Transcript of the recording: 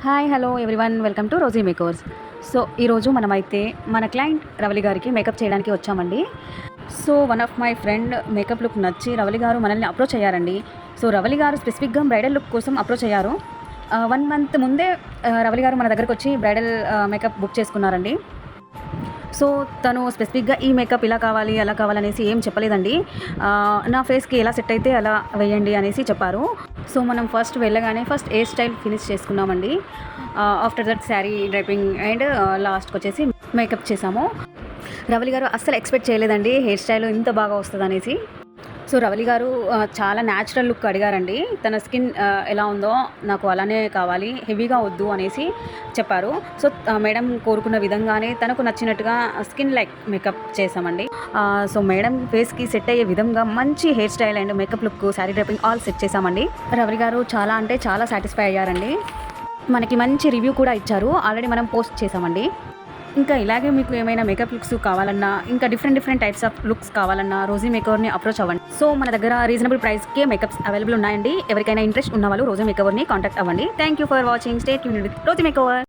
Hi hello everyone, welcome to Rosie makers. So ఈరోజు మనమైతే మన క్లయింట్ రవలి గారికి మేకప్ చేయడానికి వచ్చామండి. So one of my friend makeup look నచ్చి రవలి గారు మనల్ని అప్రోచ్ అయ్యారండి. సో రవలి గారు స్పెసిఫిక్గా బ్రైడల్ లుక్ కోసం అప్రోచ్ అయ్యారు. 1 మంత్ ముందే రవలి గారు మన దగ్గరకు వచ్చి బ్రైడల్ మేకప్ బుక్ చేసుకున్నారండి. సో తను స్పెసిఫిక్గా ఈ మేకప్ ఇలా కావాలి అలా కావాలనేసి ఏం చెప్పలేదండి. నా ఫేస్కి ఎలా సెట్ అయితే అలా వేయండి అనేసి చెప్పారు. సో మనం ఫస్ట్ వెళ్ళగానే ఫస్ట్ హెయిర్ స్టైల్ ఫినిష్ చేసుకున్నామండి. ఆఫ్టర్ దట్ శారీ డ్రైపింగ్ అండ్ లాస్ట్కి వచ్చేసి మేకప్ చేసాము. రవలి గారు అస్సలు ఎక్స్పెక్ట్ చేయలేదండి హెయిర్ స్టైల్ ఇంత బాగా వస్తుంది అనేసి. సో రవలి గారు చాలా న్యాచురల్ లుక్ అడిగారండి. తన స్కిన్ ఎలా ఉందో నాకు అలానే కావాలి, హెవీగా వద్దు అనేసి చెప్పారు. సో మేడం కోరుకున్న విధంగానే తనకు నచ్చినట్టుగా స్కిన్ లైక్ మేకప్ చేసామండి. సో మేడం ఫేస్కి సెట్ అయ్యే విధంగా మంచి hair style and makeup look, sari డ్రైపింగ్ all set చేసామండి. రవలి గారు చాలా అంటే చాలా సాటిస్ఫై అయ్యారండి. మనకి మంచి రివ్యూ కూడా ఇచ్చారు, ఆల్రెడీ మనం పోస్ట్ చేసామండి. ఇంకా ఇలాగే మీకు ఏమైనా మేకప్ లుక్స్ కావాలన్నా, ఇంకా డిఫరెంట్ టైప్స్ ఆఫ్ లుక్స్ కావాలన్నా రోజీ మేకవర్ని అప్రోచ్ అవ్వండి. సో మన దగ్గర రీజనబుల్ ప్రైస్కే మేకప్స్ అవైలబుల్ ఉన్నాయండి. ఎవరికైనా ఇంట్రెస్ట్ ఉన్న వాళ్ళు రోజీ మేకవర్ని కాంటాక్ట్ అవ్వండి. Thank you for watching. Stay tuned with Rosie makeover.